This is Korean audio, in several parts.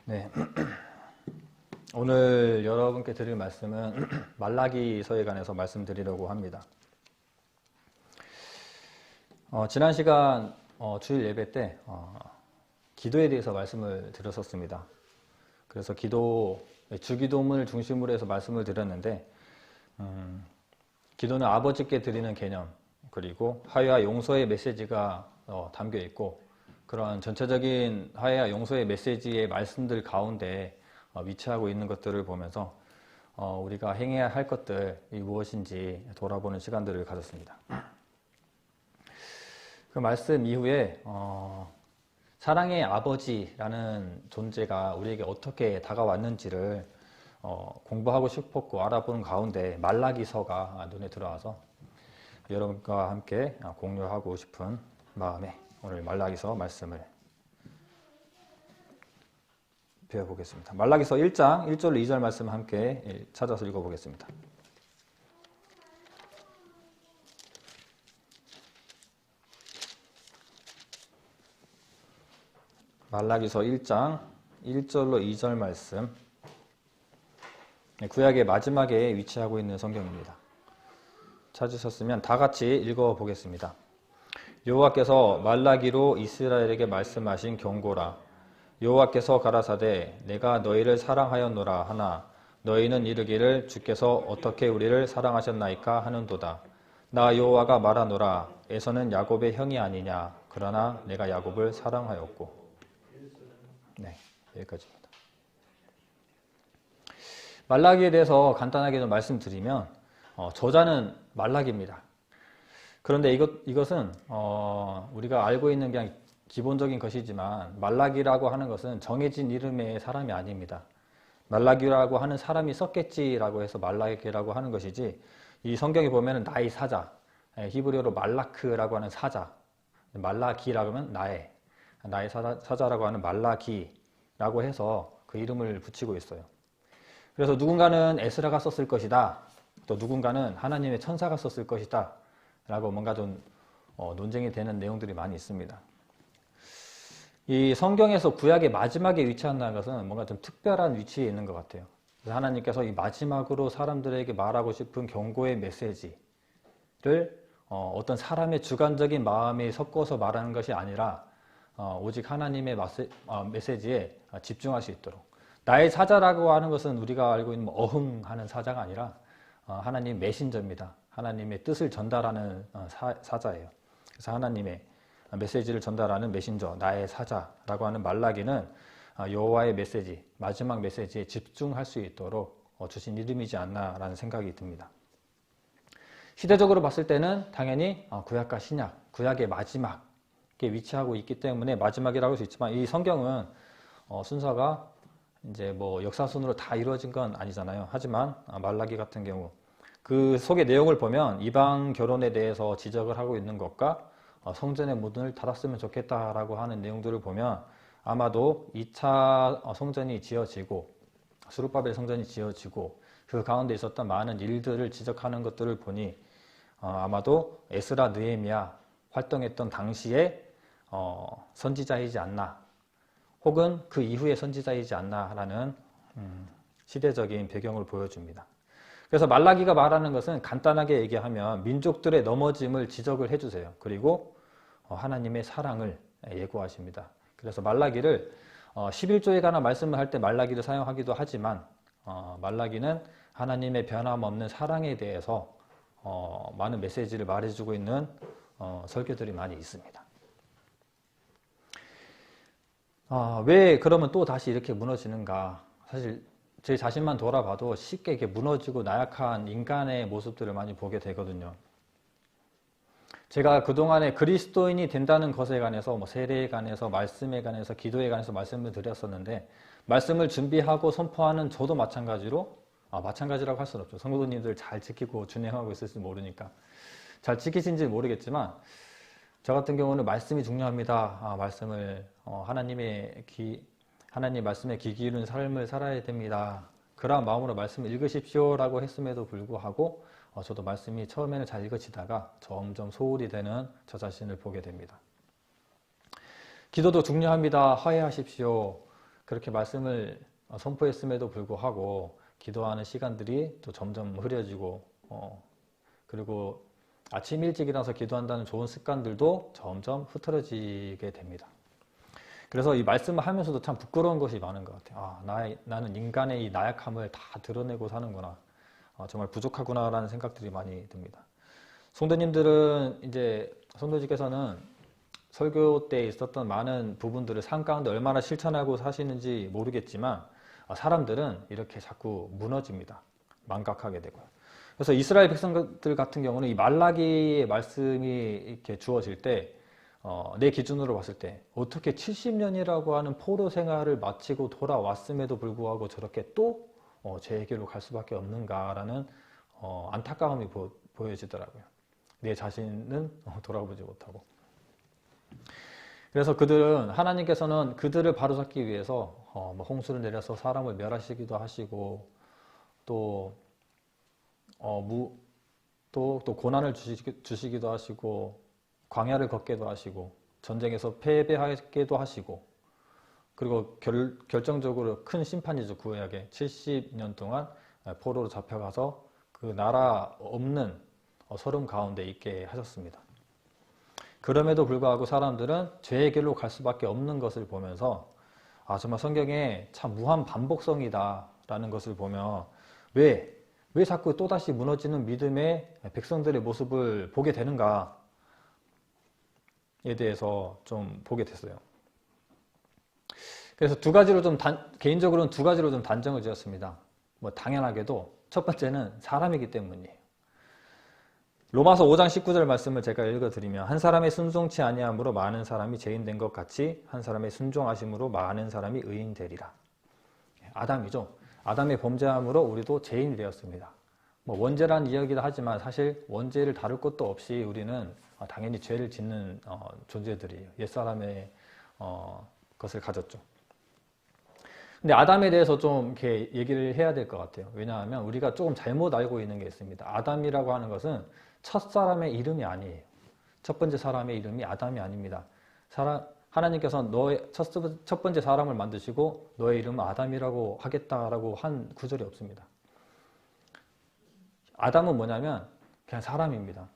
네. 오늘 여러분께 드릴 말씀은 말라기서에 관해서 말씀드리려고 합니다. 지난 시간 주일 예배 때 기도에 대해서 말씀을 드렸었습니다. 그래서 주기도문을 중심으로 해서 말씀을 드렸는데 기도는 아버지께 드리는 개념, 그리고 화해와 용서의 메시지가 담겨 있고, 그런 전체적인 화해와 용서의 메시지의 말씀들 가운데 위치하고 있는 것들을 보면서 우리가 행해야 할 것들이 무엇인지 돌아보는 시간들을 가졌습니다. 그 말씀 이후에 사랑의 아버지라는 존재가 우리에게 어떻게 다가왔는지를 공부하고 싶었고 알아보는 가운데 말라기서가 눈에 들어와서 여러분과 함께 공유하고 싶은 마음에 오늘 말라기서 말씀을 배워보겠습니다. 말라기서 1장 1절로 2절 말씀 함께 찾아서 읽어보겠습니다. 말라기서 1장 1절로 2절 말씀, 구약의 마지막에 위치하고 있는 성경입니다. 찾으셨으면 다 같이 읽어보겠습니다. 여호와께서 말라기로 이스라엘에게 말씀하신 경고라. 여호와께서 가라사대 내가 너희를 사랑하였노라 하나 너희는 이르기를 주께서 어떻게 우리를 사랑하셨나이까 하는도다. 나 여호와가 말하노라. 에서는 야곱의 형이 아니냐. 그러나 내가 야곱을 사랑하였고. 네, 여기까지입니다. 말라기에 대해서 간단하게 좀 말씀드리면 저자는 말라기입니다. 그런데 이것은 우리가 알고 있는 그냥 기본적인 것이지만 말라기라고 하는 것은 정해진 이름의 사람이 아닙니다. 말라기라고 하는 사람이 썼겠지라고 해서 말라기라고 하는 것이지, 이 성경에 보면 나의 사자, 히브리어로 말라크라고 하는 사자, 말라기라고 하면 나의 사자라고 하는 말라기라고 해서 그 이름을 붙이고 있어요. 그래서 누군가는 에스라가 썼을 것이다, 또 누군가는 하나님의 천사가 썼을 것이다 라고 뭔가 좀 논쟁이 되는 내용들이 많이 있습니다. 이 성경에서 구약의 마지막에 위치한다는 것은 뭔가 좀 특별한 위치에 있는 것 같아요. 그래서 하나님께서 이 마지막으로 사람들에게 말하고 싶은 경고의 메시지를 어떤 사람의 주관적인 마음에 섞어서 말하는 것이 아니라 오직 하나님의 메시지에 집중할 수 있도록, 나의 사자라고 하는 것은 우리가 알고 있는 어흥하는 사자가 아니라 하나님 메신저입니다. 하나님의 뜻을 전달하는 사자예요. 그래서 하나님의 메시지를 전달하는 메신저, 나의 사자라고 하는 말라기는 여호와의 메시지, 마지막 메시지에 집중할 수 있도록 주신 이름이지 않나라는 생각이 듭니다. 시대적으로 봤을 때는 당연히 구약과 신약, 구약의 마지막에 위치하고 있기 때문에 마지막이라고 할 수 있지만, 이 성경은 순서가 이제 뭐 역사순으로 다 이루어진 건 아니잖아요. 하지만 말라기 같은 경우 그 속의 내용을 보면 이방 결혼에 대해서 지적을 하고 있는 것과 성전의 문을 닫았으면 좋겠다라고 하는 내용들을 보면 아마도 2차 성전이 지어지고 스룹바벨 성전이 지어지고 그 가운데 있었던 많은 일들을 지적하는 것들을 보니 아마도 에스라 느헤미야 활동했던 당시에 선지자이지 않나, 혹은 그 이후의 선지자이지 않나라는 시대적인 배경을 보여줍니다. 그래서 말라기가 말하는 것은 간단하게 얘기하면 민족들의 넘어짐을 지적을 해주세요. 그리고 하나님의 사랑을 예고하십니다. 그래서 말라기를 11조에 관한 말씀을 할 때 말라기를 사용하기도 하지만 말라기는 하나님의 변함없는 사랑에 대해서 많은 메시지를 말해주고 있는 설교들이 많이 있습니다. 왜 그러면 또 다시 이렇게 무너지는가? 사실 제 자신만 돌아봐도 쉽게 이렇게 무너지고 나약한 인간의 모습들을 많이 보게 되거든요. 제가 그동안에 그리스도인이 된다는 것에 관해서 세례에 관해서 말씀에 관해서 기도에 관해서 말씀을 드렸었는데, 말씀을 준비하고 선포하는 저도 마찬가지로 마찬가지라고 할 수는 없죠. 성도님들 잘 지키고 준행하고 있을지 모르니까 잘 지키신지 모르겠지만, 저 같은 경우는 말씀이 중요합니다. 말씀을 하나님 말씀에 귀 기울이는 삶을 살아야 됩니다. 그러한 마음으로 말씀을 읽으십시오 라고 했음에도 불구하고 저도 말씀이 처음에는 잘 읽어지다가 점점 소홀히 되는 저 자신을 보게 됩니다. 기도도 중요합니다. 화해하십시오. 그렇게 말씀을 선포했음에도 불구하고 기도하는 시간들이 또 점점 흐려지고 그리고 아침 일찍 일어나서 기도한다는 좋은 습관들도 점점 흐트러지게 됩니다. 그래서 이 말씀을 하면서도 참 부끄러운 것이 많은 것 같아요. 나는 인간의 이 나약함을 다 드러내고 사는구나. 정말 부족하구나 라는 생각들이 많이 듭니다. 성도님들은 이제 성도님께서는 설교 때 있었던 많은 부분들을 삶 가운데 얼마나 실천하고 사시는지 모르겠지만 사람들은 이렇게 자꾸 무너집니다. 망각하게 되고요. 그래서 이스라엘 백성들 같은 경우는 이 말라기의 말씀이 이렇게 주어질 때 내 기준으로 봤을 때 어떻게 70년이라고 하는 포로 생활을 마치고 돌아왔음에도 불구하고 저렇게 또 제에게로 갈 수밖에 없는가라는 안타까움이 보여지더라고요. 내 자신은 돌아보지 못하고. 그래서 하나님께서는 그들을 바로잡기 위해서 홍수를 내려서 사람을 멸하시기도 하시고 또 고난을 주시기도 하시고 광야를 걷게도 하시고 전쟁에서 패배하게도 하시고 그리고 결정적으로 큰 심판이죠. 구약에 70년 동안 포로로 잡혀가서 그 나라 없는 서름 가운데 있게 하셨습니다. 그럼에도 불구하고 사람들은 죄의 길로 갈 수밖에 없는 것을 보면서 정말 성경에 참 무한 반복성이다 라는 것을 보며 왜 자꾸 또다시 무너지는 믿음의 백성들의 모습을 보게 되는가에 대해서 좀 보게 됐어요. 그래서 개인적으로는 두 가지로 좀 단정을 지었습니다. 당연하게도 첫 번째는 사람이기 때문이에요. 로마서 5장 19절 말씀을 제가 읽어드리면 한 사람의 순종치 아니함으로 많은 사람이 죄인 된 것 같이 한 사람의 순종하심으로 많은 사람이 의인 되리라. 아담이죠. 아담의 범죄함으로 우리도 죄인이 되었습니다. 원죄라는 이야기도 하지만 사실 원죄를 다룰 것도 없이 우리는 당연히 죄를 짓는 존재들이에요. 옛사람의 것을 가졌죠. 근데 아담에 대해서 좀 이렇게 얘기를 해야 될 것 같아요. 왜냐하면 우리가 조금 잘못 알고 있는 게 있습니다. 아담이라고 하는 것은 첫 사람의 이름이 아니에요. 첫 번째 사람의 이름이 아담이 아닙니다. 하나님께서 너의 첫 번째 사람을 만드시고 너의 이름은 아담이라고 하겠다라고 한 구절이 없습니다. 아담은 뭐냐면 그냥 사람입니다.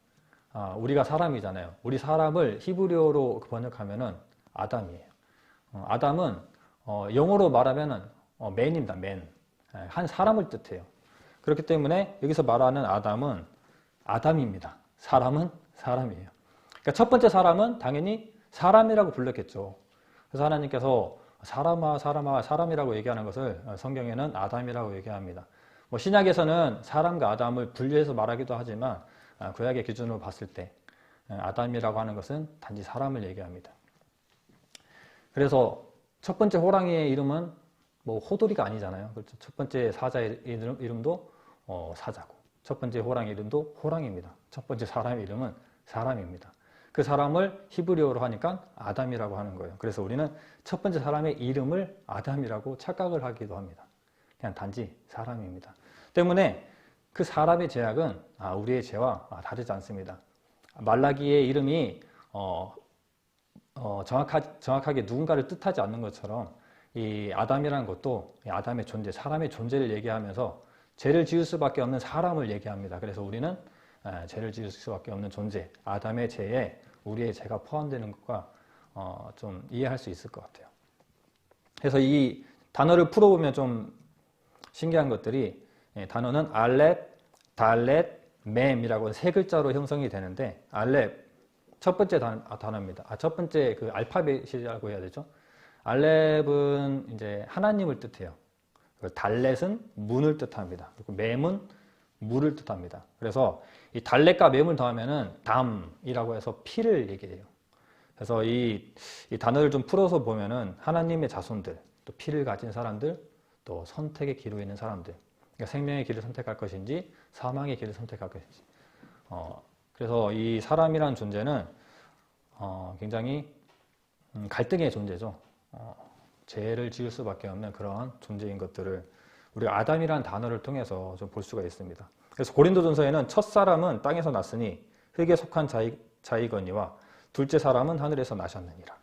우리가 사람이잖아요. 우리 사람을 히브리어로 번역하면은 아담이에요. 아담은 영어로 말하면은 man입니다. man. 한 사람을 뜻해요. 그렇기 때문에 여기서 말하는 아담은 아담입니다. 사람은 사람이에요. 그러니까 첫 번째 사람은 당연히 사람이라고 불렀겠죠. 그래서 하나님께서 사람이라고 얘기하는 것을 성경에는 아담이라고 얘기합니다. 신약에서는 사람과 아담을 분리해서 말하기도 하지만 구약의 기준으로 봤을 때 아담이라고 하는 것은 단지 사람을 얘기합니다. 그래서 첫 번째 호랑이의 이름은 호돌이가 아니잖아요. 그렇죠? 첫 번째 사자의 이름도 사자고 첫 번째 호랑이 이름도 호랑이입니다. 첫 번째 사람의 이름은 사람입니다. 그 사람을 히브리어로 하니까 아담이라고 하는 거예요. 그래서 우리는 첫 번째 사람의 이름을 아담이라고 착각을 하기도 합니다. 그냥 단지 사람입니다. 때문에 그 사람의 죄악은 우리의 죄와 다르지 않습니다. 말라기의 이름이 정확하게 누군가를 뜻하지 않는 것처럼 이 아담이라는 것도 아담의 존재, 사람의 존재를 얘기하면서 죄를 지을 수밖에 없는 사람을 얘기합니다. 그래서 우리는 죄를 지을 수밖에 없는 존재, 아담의 죄에 우리의 죄가 포함되는 것과 좀 이해할 수 있을 것 같아요. 그래서 이 단어를 풀어보면 좀 신기한 것들이 단어는 알렙, 달렛, mem이라고 세 글자로 형성이 되는데 알렙 첫 번째 단어입니다. 첫 번째 그 알파벳이라고 해야 되죠. 알렙은 이제 하나님을 뜻해요. 달렛은 문을 뜻합니다. 그리고 mem은 물을 뜻합니다. 그래서 이 달렛과 mem을 더하면은 담이라고 해서 피를 얘기해요. 그래서 이 단어를 좀 풀어서 보면은 하나님의 자손들, 또 피를 가진 사람들, 또 선택의 기로 있는 사람들, 그러니까 생명의 길을 선택할 것인지 사망의 길을 선택할 것인지. 그래서 이 사람이라는 존재는 굉장히 갈등의 존재죠. 죄를 지을 수밖에 없는 그러한 존재인 것들을 우리가 아담이라는 단어를 통해서 좀 볼 수가 있습니다. 그래서 고린도전서에는 첫 사람은 땅에서 났으니 흙에 속한 자이거니와 둘째 사람은 하늘에서 나셨느니라.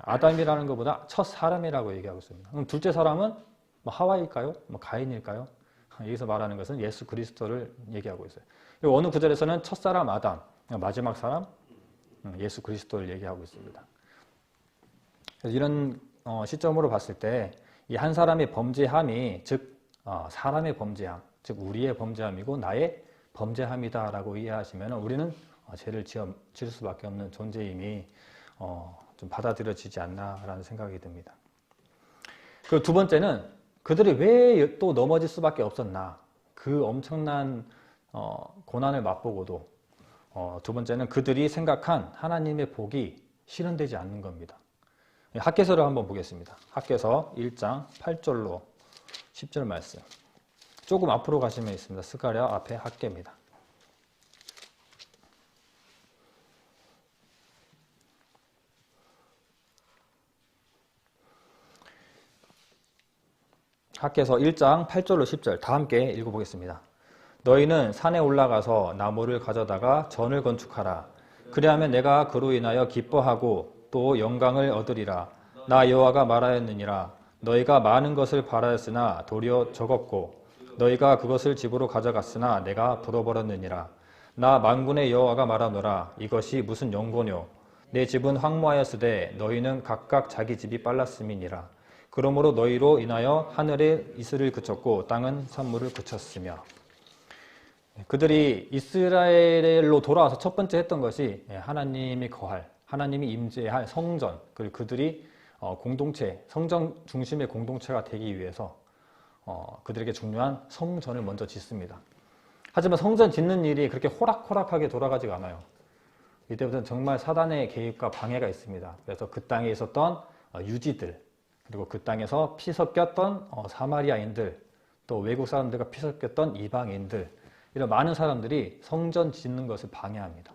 아담이라는 것보다 첫 사람이라고 얘기하고 있습니다. 그럼 둘째 사람은 뭐 하와일까요? 뭐 가인일까요? 여기서 말하는 것은 예수 그리스도를 얘기하고 있어요. 그리고 어느 구절에서는 첫 사람 아담, 마지막 사람 예수 그리스도를 얘기하고 있습니다. 그래서 이런 시점으로 봤을 때 이 한 사람의 범죄함이 즉 사람의 범죄함, 즉 우리의 범죄함이고 나의 범죄함이다라고 이해하시면 우리는 죄를 지을 수밖에 없는 존재임이 좀 받아들여지지 않나라는 생각이 듭니다. 그리고 두 번째는 그들이 왜 또 넘어질 수밖에 없었나, 그 엄청난 고난을 맛보고도 두 번째는 그들이 생각한 하나님의 복이 실현되지 않는 겁니다. 학개서를 한번 보겠습니다. 학개서 1장 8절로 10절 말씀. 조금 앞으로 가시면 있습니다. 스가랴 앞에 학개입니다. 학개서 1장 8절로 10절 다 함께 읽어보겠습니다. 너희는 산에 올라가서 나무를 가져다가 전을 건축하라. 그리하면 내가 그로 인하여 기뻐하고 또 영광을 얻으리라. 나 여호와가 말하였느니라. 너희가 많은 것을 바라였으나 도리어 적었고 너희가 그것을 집으로 가져갔으나 내가 불어버렸느니라. 나 만군의 여호와가 말하노라. 이것이 무슨 영고뇨. 내 집은 황무하였으되 너희는 각각 자기 집이 빨랐음이니라. 그러므로 너희로 인하여 하늘에 이슬을 그쳤고 땅은 산물을 그쳤으며. 그들이 이스라엘로 돌아와서 첫 번째 했던 것이 하나님이 거할, 하나님이 임재할 성전, 그리고 그들이 공동체, 성전 중심의 공동체가 되기 위해서 그들에게 중요한 성전을 먼저 짓습니다. 하지만 성전 짓는 일이 그렇게 호락호락하게 돌아가지가 않아요. 이때부터는 정말 사단의 개입과 방해가 있습니다. 그래서 그 땅에 있었던 유지들, 그리고 그 땅에서 피 섞였던 사마리아인들, 또 외국 사람들과 피 섞였던 이방인들, 이런 많은 사람들이 성전 짓는 것을 방해합니다.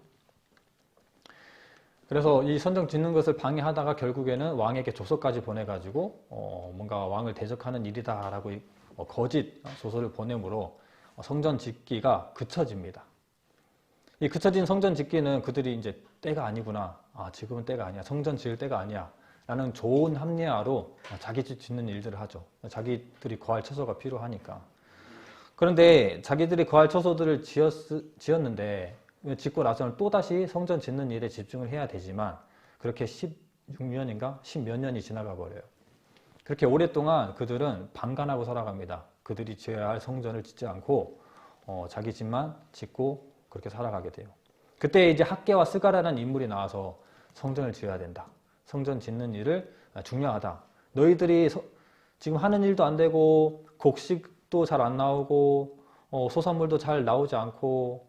그래서 이 성전 짓는 것을 방해하다가 결국에는 왕에게 조서까지 보내가지고 뭔가 왕을 대적하는 일이다라고 거짓 조서를 보내므로 성전 짓기가 그쳐집니다. 이 그쳐진 성전 짓기는 그들이 이제 때가 아니구나, 지금은 때가 아니야, 성전 지을 때가 아니야 라는 좋은 합리화로 자기 집 짓는 일들을 하죠. 자기들이 거할 처소가 필요하니까. 그런데 자기들이 거할 처소들을 지었는데 짓고 나서는 또다시 성전 짓는 일에 집중을 해야 되지만 그렇게 16년인가 10몇 년이 지나가 버려요. 그렇게 오랫동안 그들은 방관하고 살아갑니다. 그들이 지어야 할 성전을 짓지 않고 자기 집만 짓고 그렇게 살아가게 돼요. 그때 이제 학개와 스가랴라는 인물이 나와서 성전을 지어야 된다. 성전 짓는 일을 중요하다. 너희들이 지금 하는 일도 안 되고 곡식도 잘 안 나오고 소산물도 잘 나오지 않고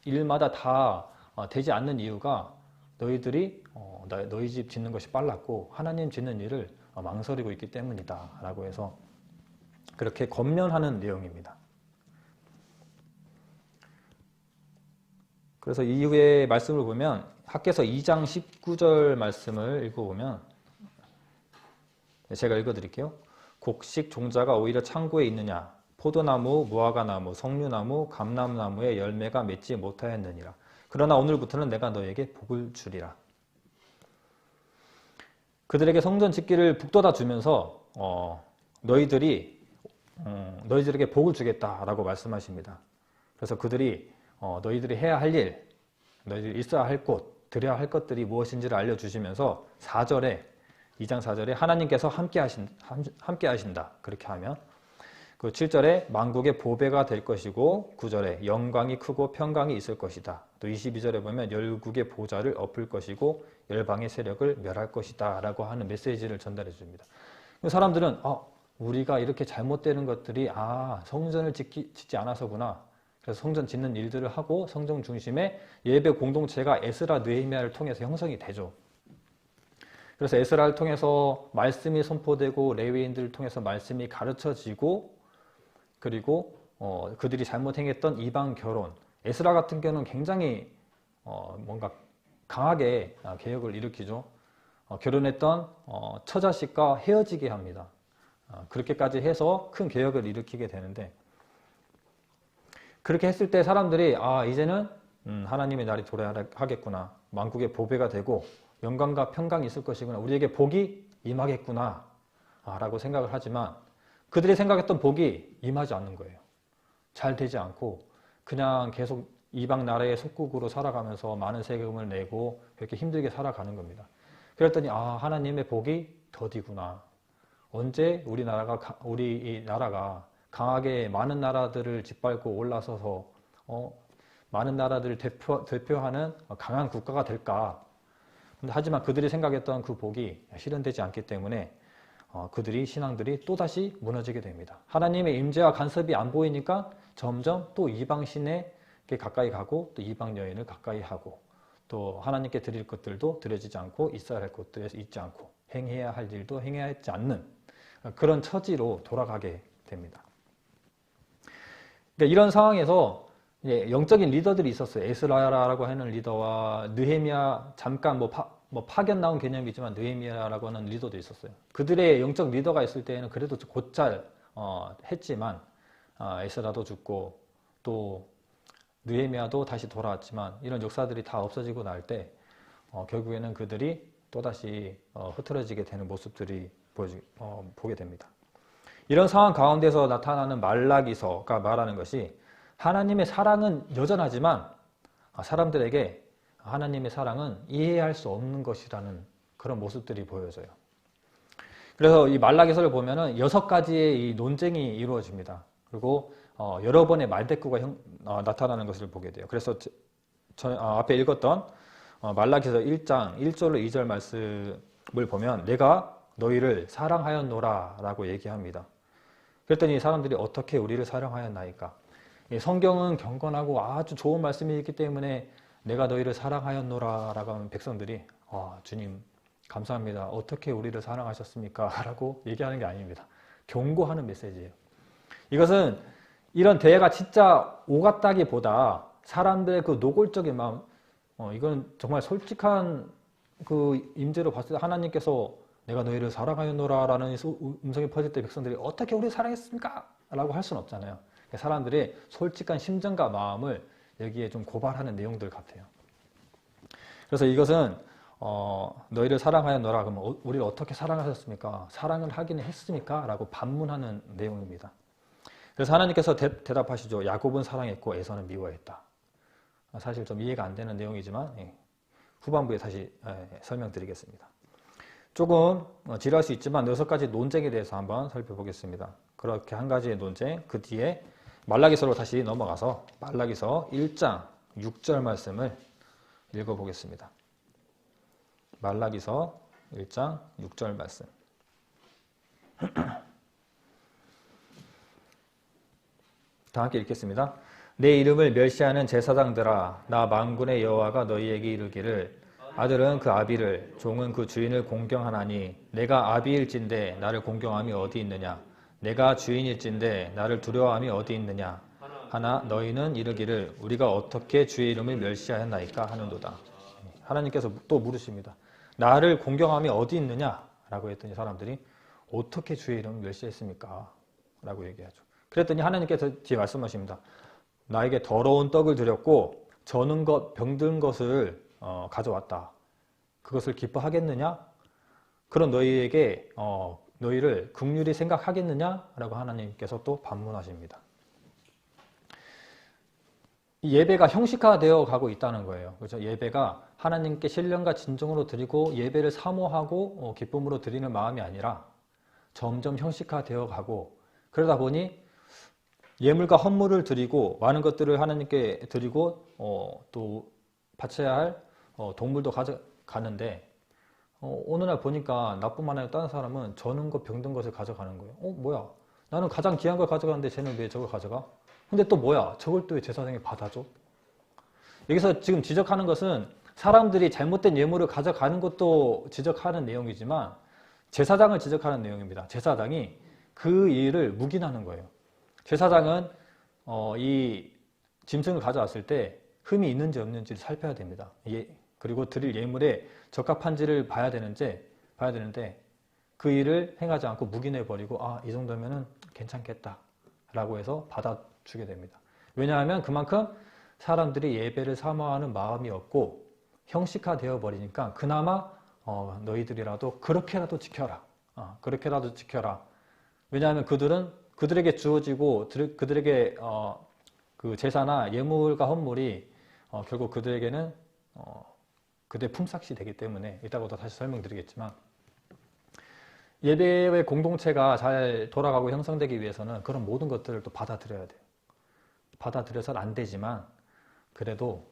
일마다 다 되지 않는 이유가 너희들이 너희 집 짓는 것이 빨랐고 하나님 짓는 일을 망설이고 있기 때문이다 라고 해서 그렇게 권면하는 내용입니다. 그래서 이후에 말씀을 보면 학개서 2장 19절 말씀을 읽어보면 제가 읽어드릴게요. 곡식 종자가 오히려 창고에 있느냐. 포도나무, 무화과나무, 석류나무, 감람나무의 열매가 맺지 못하였느니라. 그러나 오늘부터는 내가 너에게 복을 주리라. 그들에게 성전 짓기를 북돋아 주면서 너희들에게 복을 주겠다라고 말씀하십니다. 그래서 그들이 너희들이 해야 할 일, 너희들이 있어야 할 곳, 드려야 할 것들이 무엇인지를 알려주시면서 2장 4절에 하나님께서 함께 하신다. 그렇게 하면 그 7절에 만국의 보배가 될 것이고 9절에 영광이 크고 평강이 있을 것이다. 또 22절에 보면 열국의 보좌를 엎을 것이고 열방의 세력을 멸할 것이다 라고 하는 메시지를 전달해 줍니다. 사람들은 우리가 이렇게 잘못되는 것들이 성전을 짓지 않아서구나. 그래서 성전 짓는 일들을 하고 성전 중심의 예배 공동체가 에스라 느헤미야를 통해서 형성이 되죠. 그래서 에스라를 통해서 말씀이 선포되고 레위인들을 통해서 말씀이 가르쳐지고 그리고 그들이 잘못 행했던 이방 결혼, 에스라 같은 경우는 굉장히 뭔가 강하게 개혁을 일으키죠. 결혼했던 처자식과 헤어지게 합니다. 그렇게까지 해서 큰 개혁을 일으키게 되는데 그렇게 했을 때 사람들이 이제는 하나님의 날이 도래하겠구나. 만국의 보배가 되고 영광과 평강이 있을 것이구나. 우리에게 복이 임하겠구나 라고 생각을 하지만 그들이 생각했던 복이 임하지 않는 거예요. 잘 되지 않고 그냥 계속 이방 나라의 속국으로 살아가면서 많은 세금을 내고 그렇게 힘들게 살아가는 겁니다. 그랬더니 하나님의 복이 더디구나. 언제 우리 나라가 강하게 많은 나라들을 짓밟고 올라서서 많은 나라들을 대표하는 강한 국가가 될까? 하지만 그들이 생각했던 그 복이 실현되지 않기 때문에 신앙들이 또다시 무너지게 됩니다. 하나님의 임재와 간섭이 안 보이니까 점점 또 이방 신에 가까이 가고 또 이방 여인을 가까이 하고 또 하나님께 드릴 것들도 드려지지 않고 있어야 할 것들에 있지 않고 행해야 할 일도 행해야 하지 않는 그런 처지로 돌아가게 됩니다. 그러니까 이런 상황에서 영적인 리더들이 있었어요. 에스라라고 하는 리더와 느헤미야, 잠깐 파견 나온 개념이지만 느헤미야라고 하는 리더도 있었어요. 그들의 영적 리더가 있을 때에는 그래도 곧잘 했지만 에스라도 죽고 또 느헤미야도 다시 돌아왔지만 이런 역사들이 다 없어지고 날 때 결국에는 그들이 또다시 흐트러지게 되는 모습들이 보게 됩니다. 이런 상황 가운데서 나타나는 말라기서가 말하는 것이 하나님의 사랑은 여전하지만 사람들에게 하나님의 사랑은 이해할 수 없는 것이라는 그런 모습들이 보여져요. 그래서 이 말라기서를 보면은 6가지의 이 논쟁이 이루어집니다. 그리고 여러 번의 말대꾸가 나타나는 것을 보게 돼요. 그래서 앞에 읽었던 말라기서 1장 1절로 2절 말씀을 보면 내가 너희를 사랑하였노라 라고 얘기합니다. 그랬더니 사람들이 어떻게 우리를 사랑하였나이까? 성경은 경건하고 아주 좋은 말씀이 있기 때문에 내가 너희를 사랑하였노라 라고 하면 백성들이 주님 감사합니다. 어떻게 우리를 사랑하셨습니까? 라고 얘기하는 게 아닙니다. 경고하는 메시지예요. 이것은 이런 대화가 진짜 오갔다기보다 사람들의 그 노골적인 마음, 이건 정말 솔직한 그 임재로 봤을 때 하나님께서 내가 너희를 사랑하였노라 라는 음성이 퍼질 때 백성들이 어떻게 우리를 사랑했습니까? 라고 할 수는 없잖아요. 사람들의 솔직한 심정과 마음을 여기에 좀 고발하는 내용들 같아요. 그래서 이것은 너희를 사랑하였노라 그러면 우리를 어떻게 사랑하셨습니까? 사랑을 하긴 했습니까? 라고 반문하는 내용입니다. 그래서 하나님께서 대답하시죠. 야곱은 사랑했고 에서는 미워했다. 사실 좀 이해가 안 되는 내용이지만 후반부에 다시 설명드리겠습니다. 조금 지루할 수 있지만 6가지 논쟁에 대해서 한번 살펴보겠습니다. 그렇게 한 가지의 논쟁, 그 뒤에 말라기서로 다시 넘어가서 말라기서 1장 6절 말씀을 읽어보겠습니다. 말라기서 1장 6절 말씀. 다 함께 읽겠습니다. 내 이름을 멸시하는 제사장들아 나 만군의 여호와가 너희에게 이르기를 아들은 그 아비를 종은 그 주인을 공경하나니 내가 아비일진데 나를 공경함이 어디 있느냐 내가 주인일진데 나를 두려워함이 어디 있느냐 하나 너희는 이르기를 우리가 어떻게 주의 이름을 멸시하였나이까 하는도다. 하나님께서 또 물으십니다. 나를 공경함이 어디 있느냐 라고 했더니 사람들이 어떻게 주의 이름을 멸시했습니까? 라고 얘기하죠. 그랬더니 하나님께서 뒤에 말씀하십니다. 나에게 더러운 떡을 드렸고 저는 것 병든 것을 가져왔다. 그것을 기뻐하겠느냐? 그런 너희에게 너희를 긍휼히 생각하겠느냐? 라고 하나님께서 또 반문하십니다. 이 예배가 형식화되어 가고 있다는 거예요. 그렇죠? 예배가 하나님께 신령과 진정으로 드리고 예배를 사모하고 기쁨으로 드리는 마음이 아니라 점점 형식화되어 가고 그러다 보니 예물과 헌물을 드리고 많은 것들을 하나님께 드리고 또 바쳐야 할 동물도 가져가는데 어느 날 보니까 나뿐만 아니라 다른 사람은 저는 것 병든 것을 가져가는 거예요. 뭐야? 나는 가장 귀한 걸 가져가는데 쟤는 왜 저걸 가져가? 근데 또 뭐야? 저걸 또 왜 제사장이 받아줘? 여기서 지금 지적하는 것은 사람들이 잘못된 예물을 가져가는 것도 지적하는 내용이지만 제사장을 지적하는 내용입니다. 제사장이 그 일을 묵인하는 거예요. 제사장은 이 짐승을 가져왔을 때 흠이 있는지 없는지를 살펴야 됩니다. 그리고 드릴 예물에 적합한지를 봐야 되는데 그 일을 행하지 않고 묵인해버리고 이 정도면은 괜찮겠다 라고 해서 받아주게 됩니다. 왜냐하면 그만큼 사람들이 예배를 사모하는 마음이 없고 형식화되어 버리니까 그나마 너희들이라도 그렇게라도 지켜라. 그렇게라도 지켜라. 왜냐하면 그들에게 주어지고 그들에게 그 제사나 예물과 헌물이 결국 그들에게는 그들의 품삯이 되기 때문에 이따가도 다시 설명드리겠지만 예배의 공동체가 잘 돌아가고 형성되기 위해서는 그런 모든 것들을 또 받아들여야 돼요. 받아들여서는 안 되지만 그래도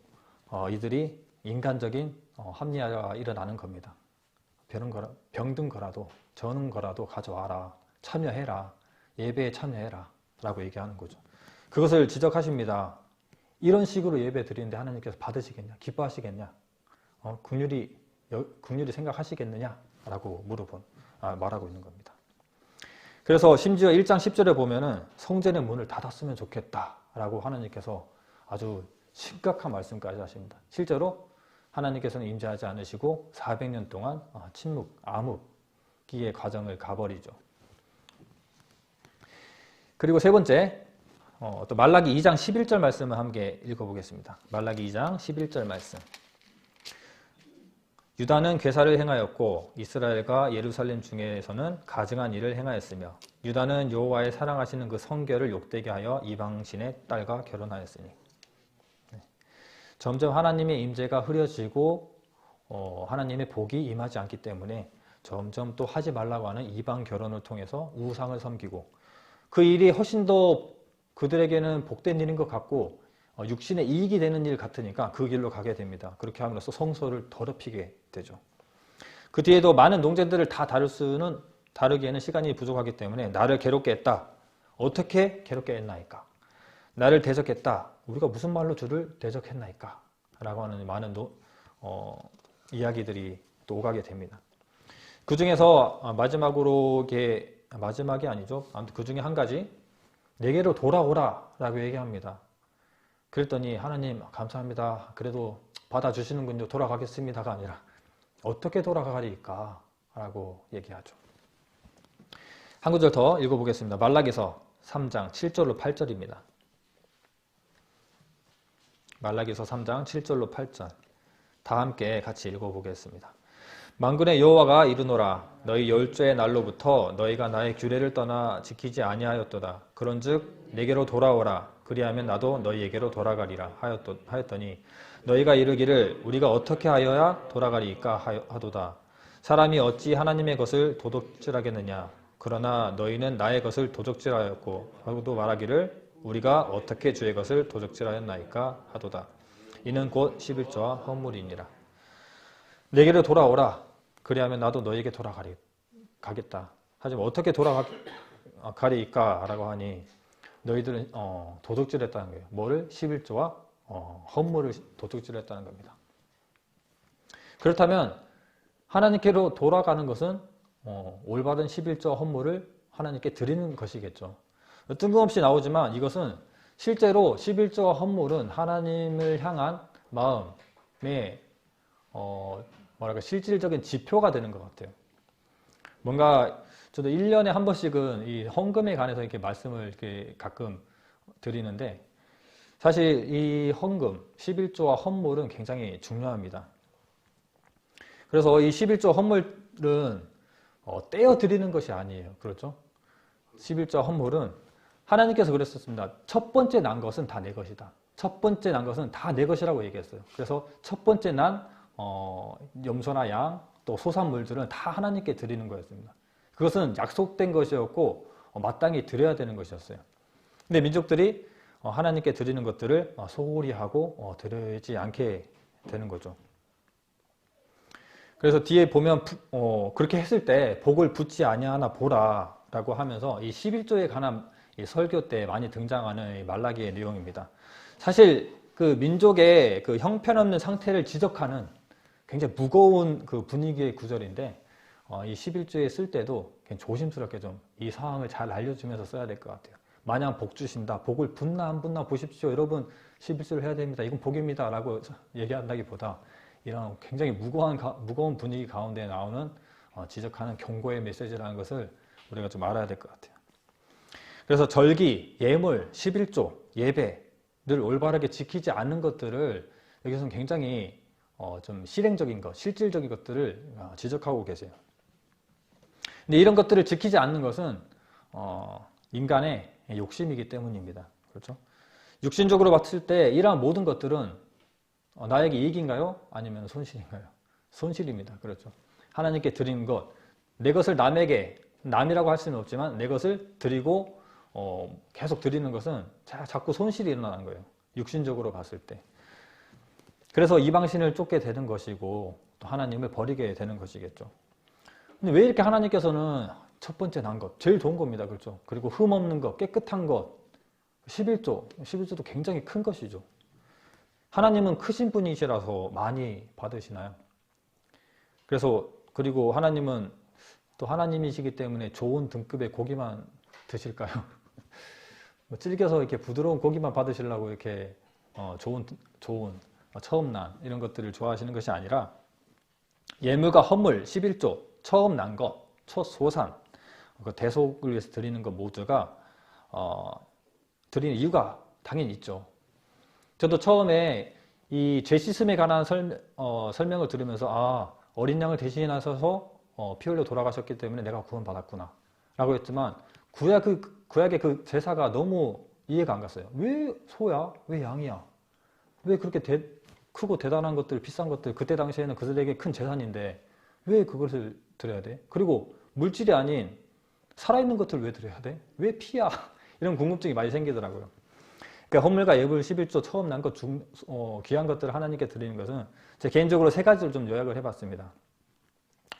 이들이 인간적인 합리화가 일어나는 겁니다. 병든 거라도 저는 거라도 가져와라. 참여해라. 예배에 참여해라. 라고 얘기하는 거죠. 그것을 지적하십니다. 이런 식으로 예배 드리는데 하나님께서 받으시겠냐? 기뻐하시겠냐? 긍휼히 생각하시겠느냐? 라고 말하고 있는 겁니다. 그래서 심지어 1장 10절에 보면은 성전의 문을 닫았으면 좋겠다. 라고 하나님께서 아주 심각한 말씀까지 하십니다. 실제로 하나님께서는 임재하지 않으시고 400년 동안 침묵, 암흑기의 과정을 가버리죠. 그리고 세 번째, 또 말라기 2장 11절 말씀을 함께 읽어보겠습니다. 말라기 2장 11절 말씀. 유다는 괴사를 행하였고 이스라엘과 예루살렘 중에서는 가증한 일을 행하였으며 유다는 여호와의 사랑하시는 그 성결을 욕되게 하여 이방신의 딸과 결혼하였으니. 점점 하나님의 임재가 흐려지고 하나님의 복이 임하지 않기 때문에 점점 또 하지 말라고 하는 이방 결혼을 통해서 우상을 섬기고 그 일이 훨씬 더 그들에게는 복된 일인 것 같고 육신의 이익이 되는 일 같으니까 그 길로 가게 됩니다. 그렇게 함으로써 성소를 더럽히게 되죠. 그 뒤에도 많은 논쟁들을 다 다루기에는 시간이 부족하기 때문에 나를 괴롭게 했다. 어떻게 괴롭게 했나이까? 나를 대적했다. 우리가 무슨 말로 주를 대적했나이까? 라고 하는 많은 이야기들이 또 오가게 됩니다. 그 중에서 마지막이 아니죠. 아무튼 그 중에 한 가지, 내게로 돌아오라 라고 얘기합니다. 그랬더니 하나님 감사합니다. 그래도 받아주시는군요. 돌아가겠습니다가 아니라 어떻게 돌아가리까? 라고 얘기하죠. 한 구절 더 읽어보겠습니다. 말라기서 3장 7절로 8절입니다. 말라기서 3장 7절로 8절 다 함께 같이 읽어보겠습니다. 만군의 여호와가 이르노라 너희 열조의 날로부터 너희가 나의 규례를 떠나 지키지 아니하였도다. 그런즉 내게로 돌아오라. 그리하면 나도 너희에게로 돌아가리라 하였더니 너희가 이르기를 우리가 어떻게 하여야 돌아가리까 하도다. 사람이 어찌 하나님의 것을 도둑질하겠느냐. 그러나 너희는 나의 것을 도둑질하였고 하고도 말하기를 우리가 어떻게 주의 것을 도둑질하였나이까 하도다. 이는 곧 11조와 헌물이니라. 내게로 돌아오라. 그리하면 나도 너희에게 돌아가겠다. 하지만 어떻게 돌아가리까? 라고 하니 너희들은 도둑질했다는 거예요. 뭐를? 11조와 헌물을 도둑질했다는 겁니다. 그렇다면 하나님께로 돌아가는 것은 올바른 11조 헌물을 하나님께 드리는 것이겠죠. 뜬금없이 나오지만 이것은 실제로 11조와 헌물은 하나님을 향한 마음의 실질적인 지표가 되는 것 같아요. 뭔가 저도 1년에 한 번씩은 이 헌금에 관해서 이렇게 말씀을 이렇게 가끔 드리는데 사실 이 헌금, 11조와 헌물은 굉장히 중요합니다. 그래서 이 11조 헌물은 떼어 드리는 것이 아니에요. 그렇죠? 11조 헌물은 하나님께서 그랬었습니다. 첫 번째 난 것은 다 내 것이다. 첫 번째 난 것은 다 내 것이라고 얘기했어요. 그래서 첫 번째 난 염소나 양, 또 소산물들은 다 하나님께 드리는 거였습니다. 그것은 약속된 것이었고 마땅히 드려야 되는 것이었어요. 근데 민족들이 하나님께 드리는 것들을 소홀히 하고 드리지 않게 되는 거죠. 그래서 뒤에 보면 그렇게 했을 때 복을 붙지 아니하나 보라 라고 하면서 이 11조에 관한 이 설교 때 많이 등장하는 이 말라기의 내용입니다. 사실 그 민족의 그 형편없는 상태를 지적하는 굉장히 무거운 그 분위기의 구절인데 이 11조에 쓸 때도 조심스럽게 좀 이 상황을 잘 알려주면서 써야 될 것 같아요. 마냥 복 주신다, 복을 붙나 안 붙나 보십시오. 여러분 11조를 해야 됩니다. 이건 복입니다. 라고 얘기한다기보다 이런 굉장히 무거운 분위기 가운데 나오는 지적하는 경고의 메시지라는 것을 우리가 좀 알아야 될 것 같아요. 그래서 절기, 예물, 11조, 예배를 올바르게 지키지 않는 것들을 여기서는 굉장히 좀 실행적인 것, 실질적인 것들을 지적하고 계세요. 근데 이런 것들을 지키지 않는 것은 인간의 욕심이기 때문입니다. 그렇죠? 육신적으로 봤을 때 이러한 모든 것들은 나에게 이익인가요? 아니면 손실인가요? 손실입니다. 그렇죠? 하나님께 드리는 것, 내 것을 남에게, 남이라고 할 수는 없지만 내 것을 드리고 계속 드리는 것은 자꾸 손실이 일어나는 거예요. 육신적으로 봤을 때. 그래서 이방신을 쫓게 되는 것이고 또 하나님을 버리게 되는 것이겠죠. 근데 왜 이렇게 하나님께서는 첫 번째 난 것, 제일 좋은 겁니다. 그렇죠? 그리고 흠 없는 것, 깨끗한 것, 11조도 굉장히 큰 것이죠. 하나님은 크신 분이시라서 많이 받으시나요? 그리고 하나님은 또 하나님이시기 때문에 좋은 등급의 고기만 드실까요? 질겨서 이렇게 부드러운 고기만 받으시려고 이렇게 좋은 처음 난 이런 것들을 좋아하시는 것이 아니라 예물과 헌물 11조 처음 난 것, 첫 소산, 그 대속을 위해서 드리는 것 모두가 드리는 이유가 당연히 있죠. 저도 처음에 이 죄 씻음에 관한 설명을 들으면서 어린 양을 대신하셔서 피 흘려 돌아가셨기 때문에 내가 구원받았구나 라고 했지만 구약의 그 제사가 너무 이해가 안 갔어요. 왜 소야? 왜 양이야? 왜 그렇게 크고 대단한 것들, 비싼 것들, 그때 당시에는 그들에게 큰 재산인데 왜 그것을 드려야 돼? 그리고 물질이 아닌 살아있는 것들을 왜 드려야 돼? 왜 피야? 이런 궁금증이 많이 생기더라고요. 그러니까 헌물과 예물 11조 처음 난 것 귀한 것들을 하나님께 드리는 것은 제 개인적으로 세 가지를 좀 요약을 해봤습니다.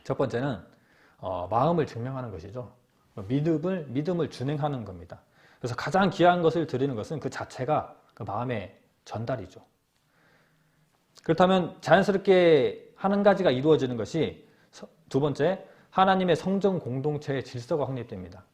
첫 번째는 마음을 증명하는 것이죠. 믿음을 준행하는 겁니다. 그래서 가장 귀한 것을 드리는 것은 그 자체가 그 마음의 전달이죠. 그렇다면 자연스럽게 한 가지가 이루어지는 것이 두 번째, 하나님의 성전 공동체의 질서가 확립됩니다.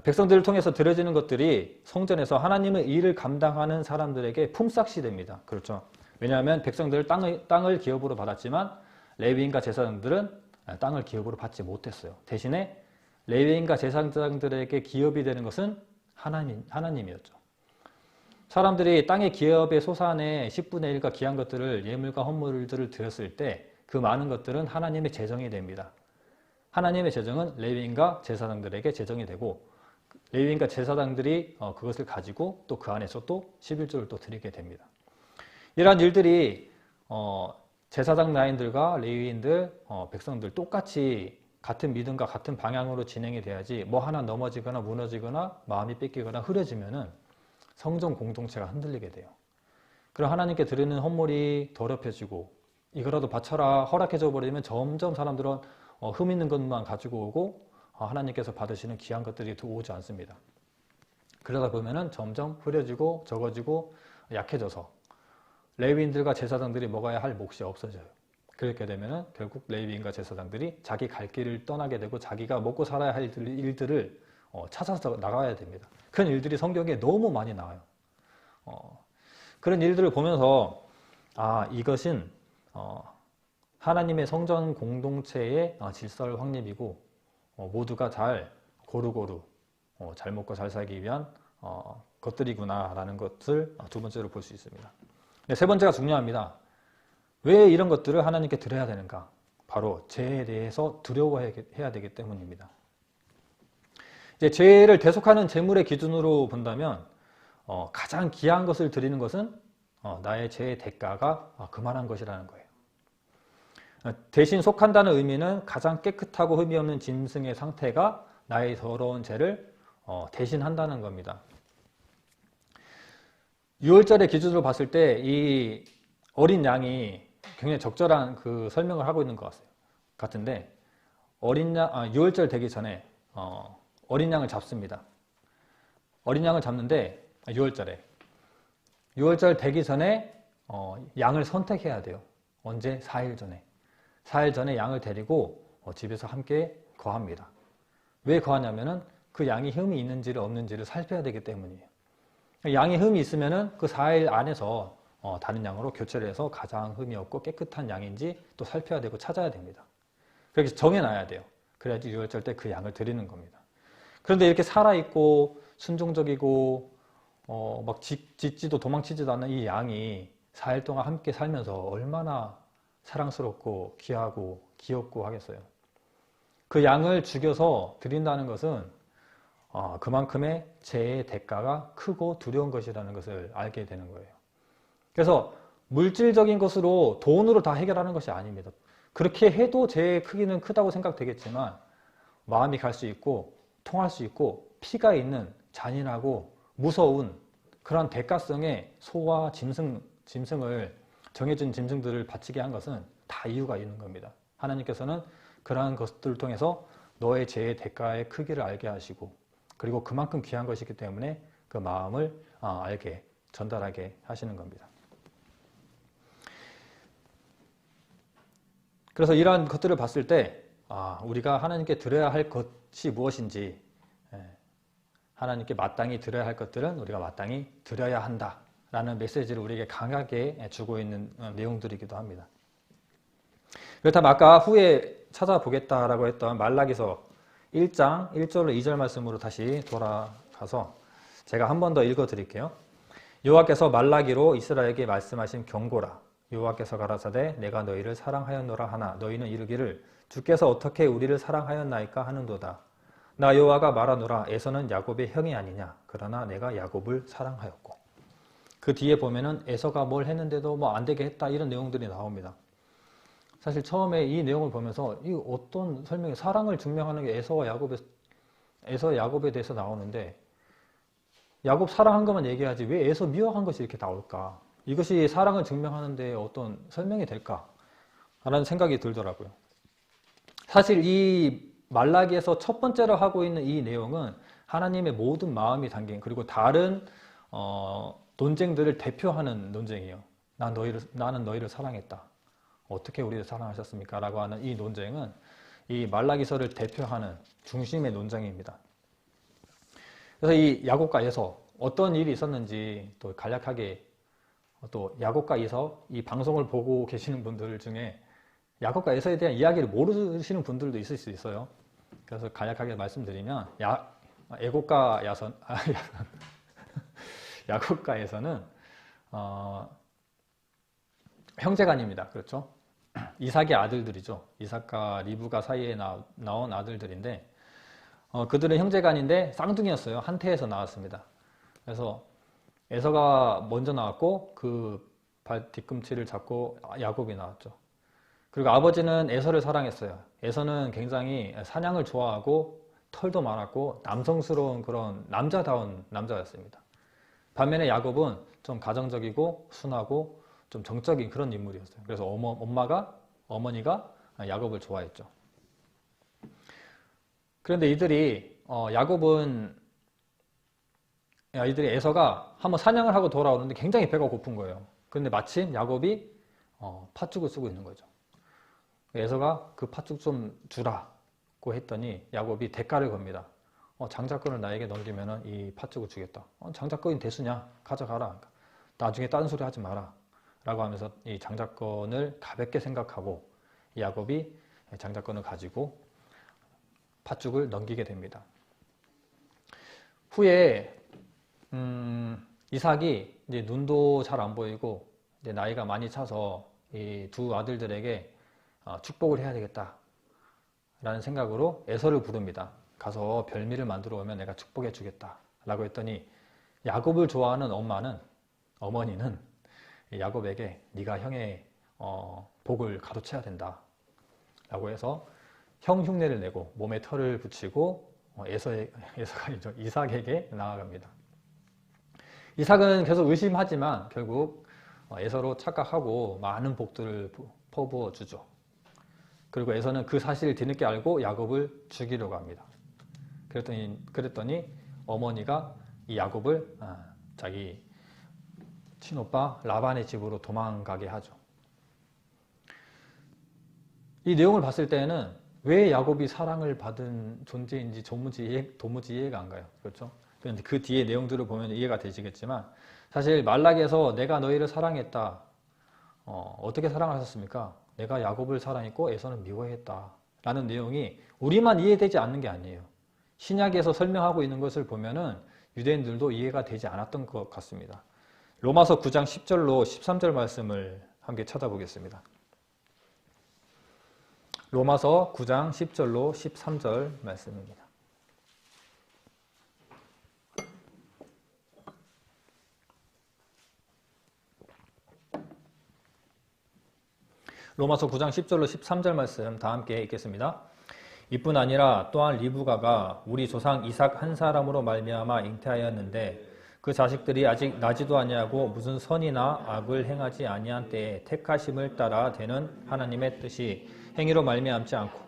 백성들을 통해서 드려지는 것들이 성전에서 하나님의 일을 감당하는 사람들에게 품삯이 됩니다. 그렇죠. 왜냐하면 백성들은 땅을 기업으로 받았지만 레위인과 제사장들은 땅을 기업으로 받지 못했어요. 대신에 레위인과 제사장들에게 기업이 되는 것은 하나님이었죠. 사람들이 땅의 기업의 소산의 10분의 1과 귀한 것들을 예물과 헌물들을 드렸을 때 그 많은 것들은 하나님의 재정이 됩니다. 하나님의 재정은 레위인과 제사장들에게 재정이 되고 레위인과 제사장들이 그것을 가지고 또 그 안에서 또 11조를 또 드리게 됩니다. 이러한 일들이 제사장 라인들과 레위인들, 백성들 똑같이 같은 믿음과 같은 방향으로 진행이 돼야지 뭐 하나 넘어지거나 무너지거나 마음이 뺏기거나 흐려지면은 성전 공동체가 흔들리게 돼요. 그럼 하나님께 드리는 헌물이 더럽혀지고 이거라도 바쳐라 허락해줘 버리면 점점 사람들은 흠 있는 것만 가지고 오고 하나님께서 받으시는 귀한 것들이 오지 않습니다. 그러다 보면은 점점 흐려지고 적어지고 약해져서 레위인들과 제사장들이 먹어야 할 몫이 없어져요. 그렇게 되면은 결국 레위인과 제사장들이 자기 갈 길을 떠나게 되고 자기가 먹고 살아야 할 일들을 찾아서 나가야 됩니다. 그런 일들이 성경에 너무 많이 나와요. 그런 일들을 보면서 이것은 하나님의 성전 공동체의 질서를 확립이고 모두가 잘 고루고루 잘 먹고 잘 살기 위한 것들이구나 라는 것을 두 번째로 볼 수 있습니다. 세 번째가 중요합니다. 왜 이런 것들을 하나님께 드려야 되는가? 바로 죄에 대해서 두려워해야 되기 때문입니다. 이제 죄를 대속하는 제물의 기준으로 본다면 가장 귀한 것을 드리는 것은 나의 죄의 대가가 그만한 것이라는 거예요. 대신 속한다는 의미는 가장 깨끗하고 흠이 없는 짐승의 상태가 나의 더러운 죄를 대신한다는 겁니다. 유월절의 기준으로 봤을 때 이 어린 양이 굉장히 적절한 그 설명을 하고 있는 것 같은데 유월절 되기 전에 어린 양을 잡습니다. 어린 양을 잡는데 유월절 되기 전에 양을 선택해야 돼요. 언제? 4일 전에. 4일 전에 양을 데리고 집에서 함께 거합니다. 왜 거하냐면은 그 양이 흠이 있는지를 없는지를 살펴야 되기 때문이에요. 양이 흠이 있으면은 그 4일 안에서 다른 양으로 교체를 해서 가장 흠이 없고 깨끗한 양인지 또 살펴야 되고 찾아야 됩니다. 그렇게 정해놔야 돼요. 그래야지 유월절 때 그 양을 드리는 겁니다. 그런데 이렇게 살아있고 순종적이고 막 짖지도 도망치지도 않는 이 양이 4일 동안 함께 살면서 얼마나 사랑스럽고 귀하고 귀엽고 하겠어요? 그 양을 죽여서 드린다는 것은 그만큼의 죄의 대가가 크고 두려운 것이라는 것을 알게 되는 거예요. 그래서 물질적인 것으로 돈으로 다 해결하는 것이 아닙니다. 그렇게 해도 죄의 크기는 크다고 생각되겠지만 마음이 갈 수 있고 통할 수 있고 피가 있는 잔인하고 무서운 그런 대가성의 소와 짐승을 정해진 짐승들을 바치게 한 것은 다 이유가 있는 겁니다. 하나님께서는 그러한 것들을 통해서 너의 죄의 대가의 크기를 알게 하시고 그리고 그만큼 귀한 것이기 때문에 그 마음을 알게 전달하게 하시는 겁니다. 그래서 이러한 것들을 봤을 때 우리가 하나님께 드려야 할 것이 무엇인지 하나님께 마땅히 드려야 할 것들은 우리가 마땅히 드려야 한다라는 메시지를 우리에게 강하게 주고 있는 내용들이기도 합니다. 그렇다면 아까 후에 찾아보겠다라고 했던 말라기서 1장 1절로 2절 말씀으로 다시 돌아가서 제가 한 번 더 읽어드릴게요. 여호와께서 말라기로 이스라엘에게 말씀하신 경고라. 여호와께서 가라사대 내가 너희를 사랑하였노라 하나 너희는 이르기를 주께서 어떻게 우리를 사랑하였나이까 하는도다. 나 여호와가 말하노라 에서는 야곱의 형이 아니냐 그러나 내가 야곱을 사랑하였고 그 뒤에 보면은 에서가 뭘 했는데도 뭐 안 되게 했다 이런 내용들이 나옵니다. 사실 처음에 이 내용을 보면서 이 어떤 설명이 사랑을 증명하는 게 에서 야곱에 대해서 나오는데 야곱 사랑한 것만 얘기하지 왜 에서 미워한 것이 이렇게 나올까? 이것이 사랑을 증명하는 데 어떤 설명이 될까? 라는 생각이 들더라고요. 사실 이 말라기에서 첫 번째로 하고 있는 이 내용은 하나님의 모든 마음이 담긴 그리고 다른 논쟁들을 대표하는 논쟁이에요. 나는 너희를 사랑했다. 어떻게 우리를 사랑하셨습니까? 라고 하는 이 논쟁은 이 말라기서를 대표하는 중심의 논쟁입니다. 그래서 이 야곱과 에서 어떤 일이 있었는지 또 간략하게 또 야곱과 에서 이 방송을 보고 계시는 분들 중에 야곱과 에서에 대한 이야기를 모르시는 분들도 있을 수 있어요. 그래서 간략하게 말씀드리면 야곱과 에서는 형제간입니다. 그렇죠? 이삭의 아들들이죠. 이삭과 리브가 사이에 나온 아들들인데 그들은 형제간인데 쌍둥이였어요. 한 태에서 나왔습니다. 그래서 에서가 먼저 나왔고 그 발 뒤꿈치를 잡고 야곱이 나왔죠. 그리고 아버지는 에서를 사랑했어요. 에서는 굉장히 사냥을 좋아하고 털도 많았고 남성스러운 그런 남자다운 남자였습니다. 반면에 야곱은 좀 가정적이고 순하고 좀 정적인 그런 인물이었어요. 그래서 어머니가 야곱을 좋아했죠. 그런데 이들이 에서가 한번 사냥을 하고 돌아오는데 굉장히 배가 고픈 거예요. 그런데 마침 야곱이 팥죽을 쓰고 있는 거죠. 에서가 그 팥죽 좀 주라고 했더니 야곱이 대가를 겁니다. 장자권을 나에게 넘기면 이 팥죽을 주겠다. 장자권이 대수냐? 가져가라. 나중에 다른 소리 하지 마라. 라고 하면서 이 장자권을 가볍게 생각하고 야곱이 장자권을 가지고 팥죽을 넘기게 됩니다. 후에 이삭이 이제 눈도 잘 안 보이고 이제 나이가 많이 차서 이 두 아들들에게 축복을 해야 되겠다 라는 생각으로 에서를 부릅니다. 가서 별미를 만들어 오면 내가 축복해 주겠다 라고 했더니 야곱을 좋아하는 어머니는 야곱에게 네가 형의 복을 가로채야 된다 라고 해서 형 흉내를 내고 몸에 털을 붙이고 이삭에게 나아갑니다. 이삭은 계속 의심하지만 결국 에서로 착각하고 많은 복들을 퍼부어 주죠. 그리고 에서는 그 사실을 뒤늦게 알고 야곱을 죽이려고 합니다. 그랬더니 어머니가 이 야곱을 자기 친오빠 라반의 집으로 도망가게 하죠. 이 내용을 봤을 때는 왜 야곱이 사랑을 받은 존재인지 도무지 이해가 안 가요. 그렇죠? 그런데 그 뒤에 내용들을 보면 이해가 되시겠지만 사실 말라기에서 내가 너희를 사랑했다. 어떻게 사랑하셨습니까? 내가 야곱을 사랑했고 에서는 미워했다. 라는 내용이 우리만 이해되지 않는 게 아니에요. 신약에서 설명하고 있는 것을 보면은 유대인들도 이해가 되지 않았던 것 같습니다. 로마서 9장 10절로 13절 말씀을 함께 찾아보겠습니다. 로마서 9장 10절로 13절 말씀입니다. 로마서 9장 10절로 13절 말씀 다 함께 읽겠습니다. 이뿐 아니라 또한 리브가가 우리 조상 이삭 한 사람으로 말미암아 잉태하였는데 그 자식들이 아직 나지도 아니하고 무슨 선이나 악을 행하지 아니한 때에 택하심을 따라 되는 하나님의 뜻이 행위로 말미암지 않고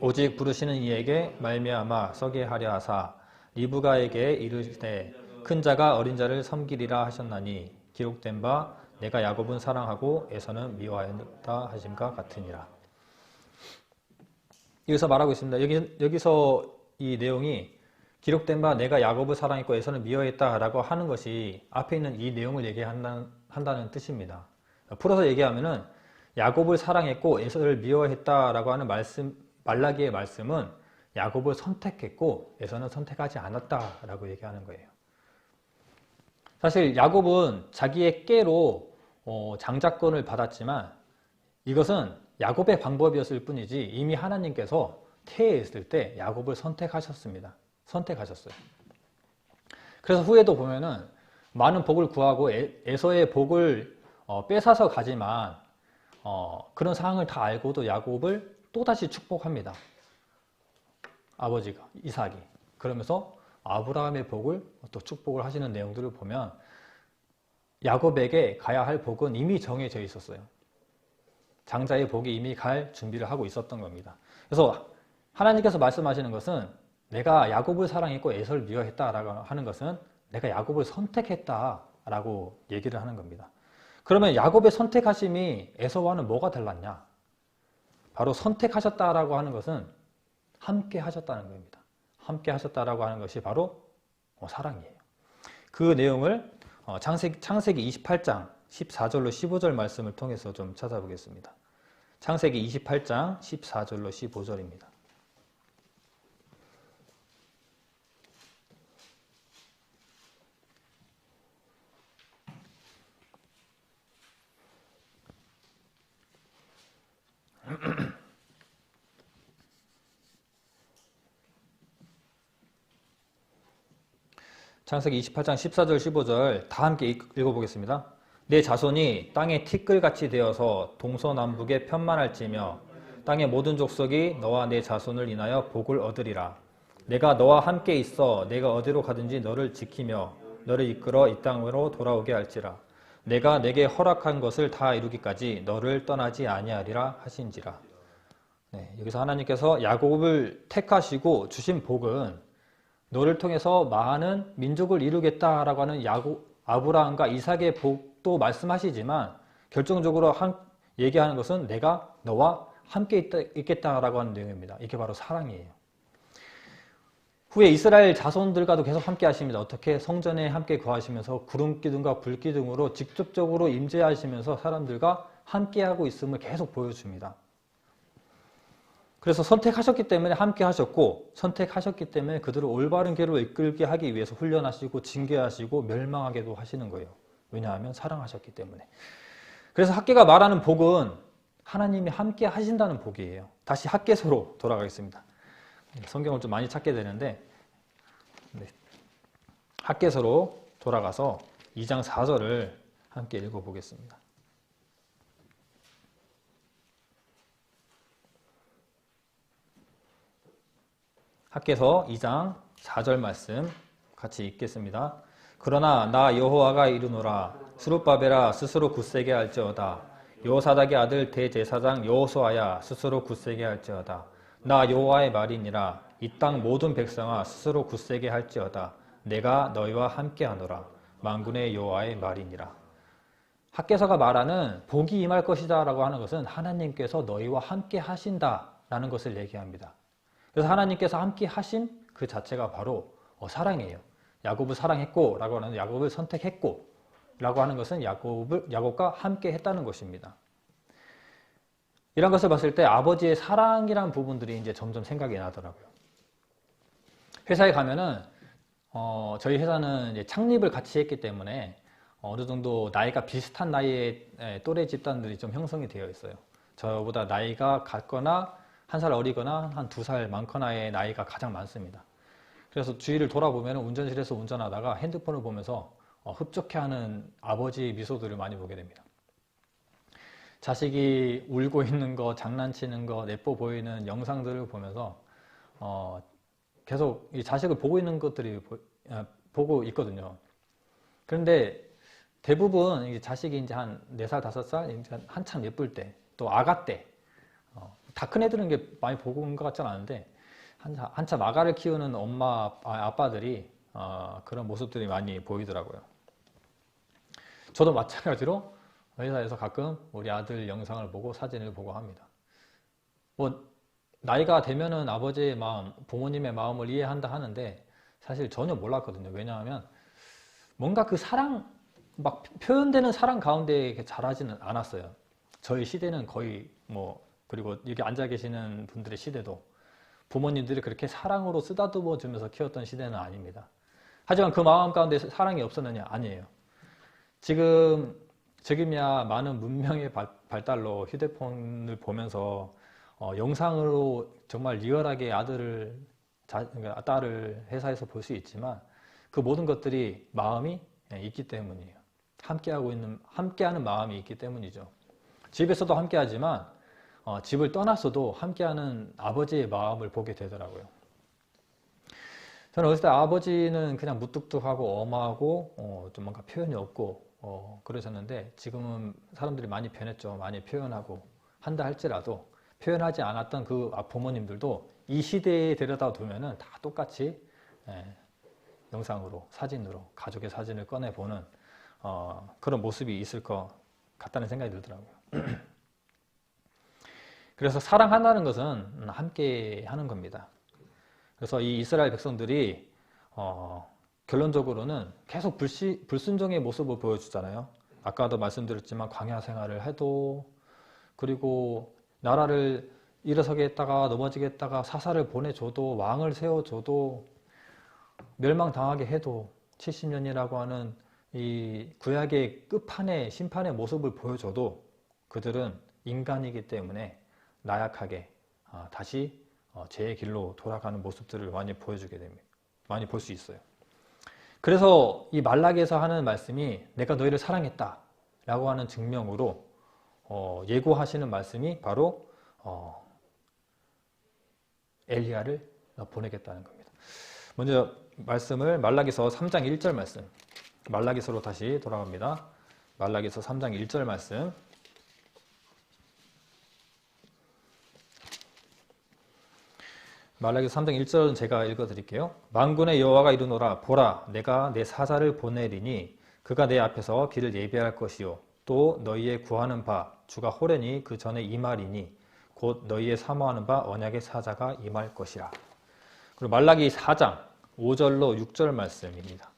오직 부르시는 이에게 말미암아 서게 하려 하사 리브가에게 이르시되 큰 자가 어린 자를 섬기리라 하셨나니 기록된 바 내가 야곱은 사랑하고 에서는 미워하였다 하심과 같으니라. 여기서 말하고 있습니다. 여기서 이 내용이 기록된 바 내가 야곱을 사랑했고 에서는 미워했다라고 하는 것이 앞에 있는 이 내용을 얘기한다는 뜻입니다. 풀어서 얘기하면은 야곱을 사랑했고 에서를 미워했다라고 하는 말라기의 말씀은 야곱을 선택했고 에서는 선택하지 않았다라고 얘기하는 거예요. 사실 야곱은 자기의 깨로 장자권을 받았지만 이것은 야곱의 방법이었을 뿐이지 이미 하나님께서 태에 있을 때 야곱을 선택하셨습니다. 선택하셨어요. 그래서 후에도 보면은 많은 복을 구하고 에서의 복을 뺏어서 가지만 그런 상황을 다 알고도 야곱을 또다시 축복합니다. 아버지가 이삭이. 그러면서 아브라함의 복을 또 축복을 하시는 내용들을 보면 야곱에게 가야 할 복은 이미 정해져 있었어요. 장자의 복이 이미 갈 준비를 하고 있었던 겁니다. 그래서 하나님께서 말씀하시는 것은 내가 야곱을 사랑했고 에서를 미워했다라고 하는 것은 내가 야곱을 선택했다라고 얘기를 하는 겁니다. 그러면 야곱의 선택하심이 에서와는 뭐가 달랐냐? 바로 선택하셨다라고 하는 것은 함께 하셨다는 겁니다. 함께 하셨다라고 하는 것이 바로 사랑이에요. 그 내용을 창세기 28장 14절로 15절 말씀을 통해서 좀 찾아보겠습니다. 창세기 28장 14절로 15절입니다. 창세기 28장 14절 15절 다 함께 읽어보겠습니다. 내 자손이 땅의 티끌같이 되어서 동서남북에 편만할지며 땅의 모든 족속이 너와 내 자손을 인하여 복을 얻으리라. 내가 너와 함께 있어 내가 어디로 가든지 너를 지키며 너를 이끌어 이 땅으로 돌아오게 할지라. 내가 내게 허락한 것을 다 이루기까지 너를 떠나지 아니하리라 하신지라. 네, 여기서 하나님께서 야곱을 택하시고 주신 복은 너를 통해서 많은 민족을 이루겠다라고 하는 아브라함과 이삭의 복도 말씀하시지만 결정적으로 얘기하는 것은 내가 너와 함께 있겠다라고 하는 내용입니다. 이게 바로 사랑이에요. 후에 이스라엘 자손들과도 계속 함께 하십니다. 어떻게? 성전에 함께 거하시면서 구름 기둥과 불 기둥으로 직접적으로 임재하시면서 사람들과 함께하고 있음을 계속 보여줍니다. 그래서 선택하셨기 때문에 함께 하셨고 선택하셨기 때문에 그들을 올바른 길로 이끌게 하기 위해서 훈련하시고 징계하시고 멸망하게도 하시는 거예요. 왜냐하면 사랑하셨기 때문에. 그래서 학개가 말하는 복은 하나님이 함께 하신다는 복이에요. 다시 학개서로 돌아가겠습니다. 성경을 좀 많이 찾게 되는데 학개서로 돌아가서 2장 4절을 함께 읽어보겠습니다. 학개서 2장 4절 말씀 같이 읽겠습니다. 그러나 나 여호와가 이르노라 스룹바벨아 스스로 굳세게 할지어다. 여호사닥의 아들 대제사장 여호수아야 스스로 굳세게 할지어다. 나 여호와의 말이니라. 이 땅 모든 백성아 스스로 굳세게 할지어다. 내가 너희와 함께하노라. 만군의 여호와의 말이니라. 학개서가 말하는 복이 임할 것이다 라고 하는 것은 하나님께서 너희와 함께 하신다라는 것을 얘기합니다. 그래서 하나님께서 함께 하신 그 자체가 바로 사랑이에요. 야곱을 사랑했고 라고 하는 야곱을 선택했고 라고 하는 것은 야곱과 함께 했다는 것입니다. 이런 것을 봤을 때 아버지의 사랑이라는 부분들이 이제 점점 생각이 나더라고요. 회사에 가면은 저희 회사는 이제 창립을 같이 했기 때문에 어느 정도 나이가 비슷한 나이의 또래 집단들이 좀 형성이 되어 있어요. 저보다 나이가 같거나 한 살 어리거나 한 2살 많거나의 나이가 가장 많습니다. 그래서 주위를 돌아보면 운전실에서 운전하다가 핸드폰을 보면서 흡족해하는 아버지 미소들을 많이 보게 됩니다. 자식이 울고 있는 거, 장난치는 거, 예뻐 보이는 영상들을 보면서 계속 이 자식을 보고 있는 것들이 보고 있거든요. 그런데 대부분 이 자식이 이제 한 4살, 5살, 이제 한참 예쁠 때, 또 아가 때, 다 큰 애들은 게 많이 보고 있는 것 같지는 않은데, 한참 아가를 키우는 엄마, 아빠들이 그런 모습들이 많이 보이더라고요. 저도 마찬가지로 회사에서 가끔 우리 아들 영상을 보고 사진을 보고 합니다. 뭐 나이가 되면은 아버지의 마음, 부모님의 마음을 이해한다 하는데 사실 전혀 몰랐거든요. 왜냐하면 뭔가 그 사랑, 막 표현되는 사랑 가운데 자라지는 않았어요. 저희 시대는 거의 그리고 여기 앉아 계시는 분들의 시대도 부모님들이 그렇게 사랑으로 쓰다듬어 주면서 키웠던 시대는 아닙니다. 하지만 그 마음 가운데 사랑이 없었느냐? 아니에요. 지금이야 많은 문명의 발달로 휴대폰을 보면서 영상으로 정말 리얼하게 그러니까 딸을 회사에서 볼 수 있지만 그 모든 것들이 마음이 있기 때문이에요. 함께하는 마음이 있기 때문이죠. 집에서도 함께하지만 집을 떠났어도 함께하는 아버지의 마음을 보게 되더라고요. 저는 어렸을 때 아버지는 그냥 무뚝뚝하고 엄하고 좀 뭔가 표현이 없고 그러셨는데 지금은 사람들이 많이 변했죠. 많이 표현하고 한다 할지라도 표현하지 않았던 그 부모님들도 이 시대에 데려다 두면은 다 똑같이 영상으로, 사진으로, 가족의 사진을 꺼내보는 그런 모습이 있을 것 같다는 생각이 들더라고요. 그래서 사랑한다는 것은 함께 하는 겁니다. 그래서 이 이스라엘 백성들이 결론적으로는 계속 불순종의 모습을 보여주잖아요. 아까도 말씀드렸지만 광야 생활을 해도, 그리고 나라를 일어서게 했다가 넘어지게 했다가 사사를 보내줘도, 왕을 세워줘도, 멸망당하게 해도 70년이라고 하는 이 구약의 끝판의 심판의 모습을 보여줘도 그들은 인간이기 때문에 나약하게 다시 죄의 길로 돌아가는 모습들을 많이 보여주게 됩니다. 많이 볼 수 있어요. 그래서 이 말라기에서 하는 말씀이 내가 너희를 사랑했다 라고 하는 증명으로 예고하시는 말씀이 바로 엘리야를 보내겠다는 겁니다. 먼저 말씀을 말라기서 3장 1절 말씀, 말라기서로 다시 돌아갑니다. 말라기서 3장 1절 말씀, 말라기서 3장 1절은 제가 읽어드릴게요. 만군의 여호와가 이르노라. 보라, 내가 내 사자를 보내리니 그가 내 앞에서 길을 예비할 것이요 또 너희의 구하는 바 주가 호련히 그 전에 임하리니 곧 너희의 사모하는 바 언약의 사자가 임할 것이라. 그리고 말라기 4장 5절로 6절 말씀입니다.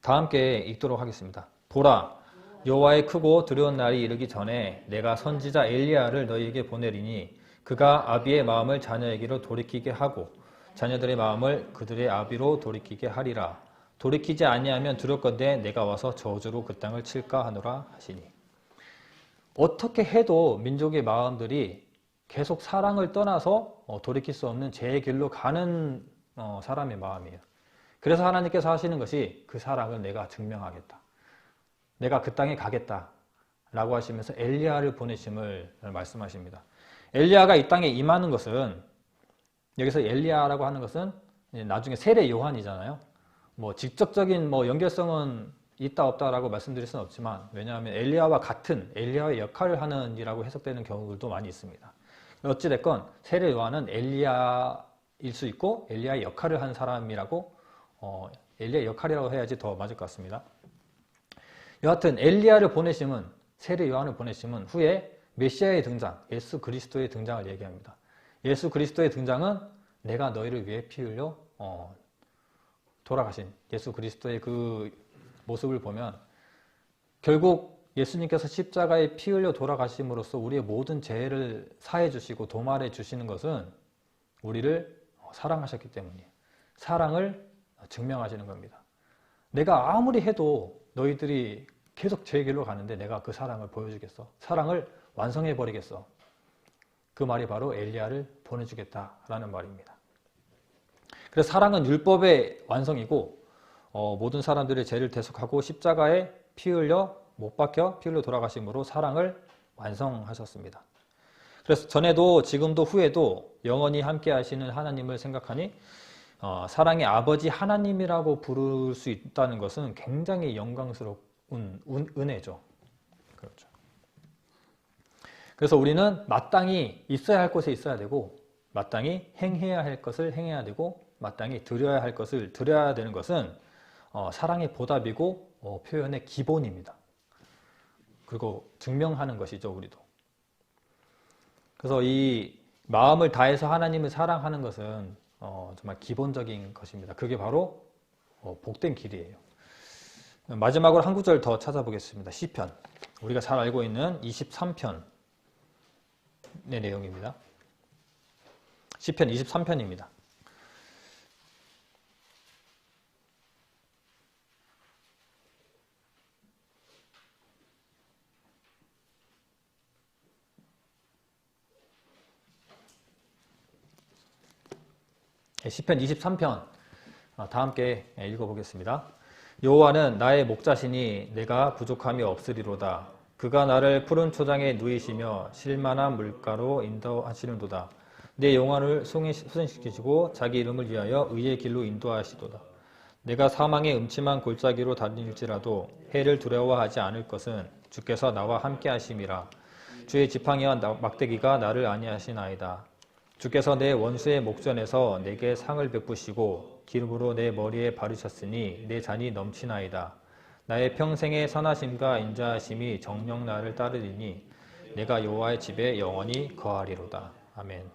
다 함께 읽도록 하겠습니다. 보라, 여호와의 크고 두려운 날이 이르기 전에 내가 선지자 엘리야를 너희에게 보내리니 그가 아비의 마음을 자녀에게로 돌이키게 하고 자녀들의 마음을 그들의 아비로 돌이키게 하리라. 돌이키지 아니하면 두렵건대 내가 와서 저주로 그 땅을 칠까 하노라 하시니. 어떻게 해도 민족의 마음들이 계속 사랑을 떠나서 돌이킬 수 없는 죄의 길로 가는 사람의 마음이에요. 그래서 하나님께서 하시는 것이 그 사랑을 내가 증명하겠다. 내가 그 땅에 가겠다 라고 하시면서 엘리야를 보내심을 말씀하십니다. 엘리야가 이 땅에 임하는 것은, 여기서 엘리야라고 하는 것은 나중에 세례 요한이잖아요. 직접적인 연결성은 있다 없다라고 말씀드릴 수는 없지만, 왜냐하면 엘리야와 같은 엘리야의 역할을 하는 이라고 해석되는 경우들도 많이 있습니다. 어찌됐건 세례 요한은 엘리야일 수 있고 엘리야의 역할을 한 사람이라고, 엘리야의 역할이라고 해야지 더 맞을 것 같습니다. 여하튼 엘리야를 보내심은, 세례 요한을 보내심은 후에 메시아의 등장, 예수 그리스도의 등장을 얘기합니다. 예수 그리스도의 등장은 내가 너희를 위해 피 흘려 돌아가신 예수 그리스도의 그 모습을 보면 결국 예수님께서 십자가에 피 흘려 돌아가심으로써 우리의 모든 죄를 사해 주시고 도말해 주시는 것은 우리를 사랑하셨기 때문이에요. 사랑을 증명하시는 겁니다. 내가 아무리 해도 너희들이 계속 제 길로 가는데 내가 그 사랑을 보여주겠어. 사랑을 완성해 버리겠어. 그 말이 바로 엘리야를 보내주겠다라는 말입니다. 그래서 사랑은 율법의 완성이고 모든 사람들의 죄를 대속하고 십자가에 피 흘려 못 박혀 피 흘려 돌아가심으로 사랑을 완성하셨습니다. 그래서 전에도 지금도 후에도 영원히 함께 하시는 하나님을 생각하니 사랑의 아버지 하나님이라고 부를 수 있다는 것은 굉장히 영광스러운 은혜죠. 그렇죠. 그래서 우리는 마땅히 있어야 할 곳에 있어야 되고 마땅히 행해야 할 것을 행해야 되고 마땅히 드려야 할 것을 드려야 되는 것은 사랑의 보답이고 표현의 기본입니다. 그리고 증명하는 것이죠, 우리도. 그래서 이 마음을 다해서 하나님을 사랑하는 것은 정말 기본적인 것입니다. 그게 바로 복된 길이에요. 마지막으로 한 구절 더 찾아보겠습니다. 시편. 우리가 잘 알고 있는 23편의 내용입니다. 시편 23편입니다. 시편 23편 다 함께 읽어보겠습니다. 여호와는 나의 목자시니 내가 부족함이 없으리로다. 그가 나를 푸른 초장에 누이시며 쉴만한 물가로 인도하시는도다. 내 영혼을 소생시키시고 자기 이름을 위하여 의의 길로 인도하시도다. 내가 사망의 음침한 골짜기로 다닐지라도 해를 두려워하지 않을 것은 주께서 나와 함께 하심이라. 주의 지팡이와 막대기가 나를 안위하시나이다. 주께서 내 원수의 목전에서 내게 상을 베푸시고 기름으로 내 머리에 바르셨으니 내 잔이 넘치나이다. 나의 평생의 선하심과 인자하심이 정녕 나를 따르리니 내가 여호와의 집에 영원히 거하리로다. 아멘.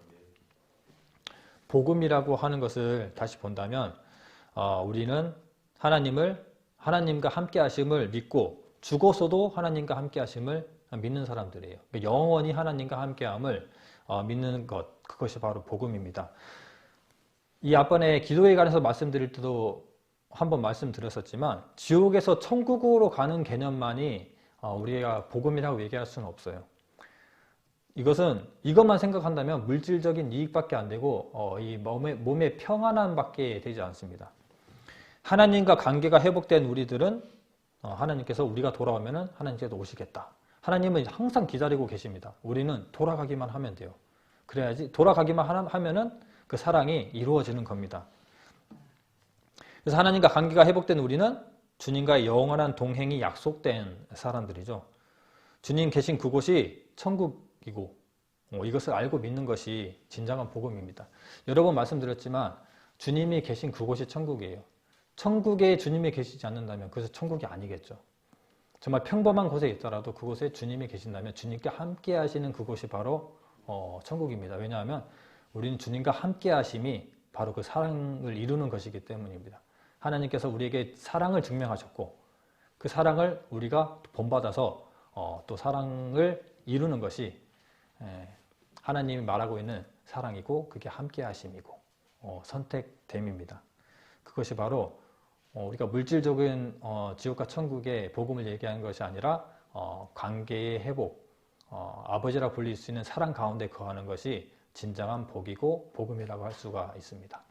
복음이라고 하는 것을 다시 본다면 우리는 하나님과 함께 하심을 믿고 죽어서도 하나님과 함께 하심을 믿는 사람들이에요. 영원히 하나님과 함께 함을 믿는 것, 그것이 바로 복음입니다. 이 앞번에 기도에 관해서 말씀드릴 때도 한번 말씀드렸었지만 지옥에서 천국으로 가는 개념만이 우리가 복음이라고 얘기할 수는 없어요. 이것만 생각한다면 물질적인 이익밖에 안 되고 이 몸의 평안함밖에 되지 않습니다. 하나님과 관계가 회복된 우리들은 하나님께서 우리가 돌아오면 하나님께서 오시겠다. 하나님은 항상 기다리고 계십니다. 우리는 돌아가기만 하면 돼요. 그래야지 돌아가기만 하면은 그 사랑이 이루어지는 겁니다. 그래서 하나님과 관계가 회복된 우리는 주님과의 영원한 동행이 약속된 사람들이죠. 주님 계신 그곳이 천국이고 이것을 알고 믿는 것이 진정한 복음입니다. 여러 번 말씀드렸지만 주님이 계신 그곳이 천국이에요. 천국에 주님이 계시지 않는다면 그것은 천국이 아니겠죠. 정말 평범한 곳에 있더라도 그곳에 주님이 계신다면 주님께 함께 하시는 그곳이 바로 천국입니다. 왜냐하면 우리는 주님과 함께 하심이 바로 그 사랑을 이루는 것이기 때문입니다. 하나님께서 우리에게 사랑을 증명하셨고 그 사랑을 우리가 본받아서 또 사랑을 이루는 것이 하나님이 말하고 있는 사랑이고 그게 함께 하심이고 선택됨입니다. 그것이 바로 우리가 물질적인 지옥과 천국의 복음을 얘기하는 것이 아니라 관계의 회복, 아버지라 불릴 수 있는 사랑 가운데 거하는 것이 진정한 복이고 복음이라고 할 수가 있습니다.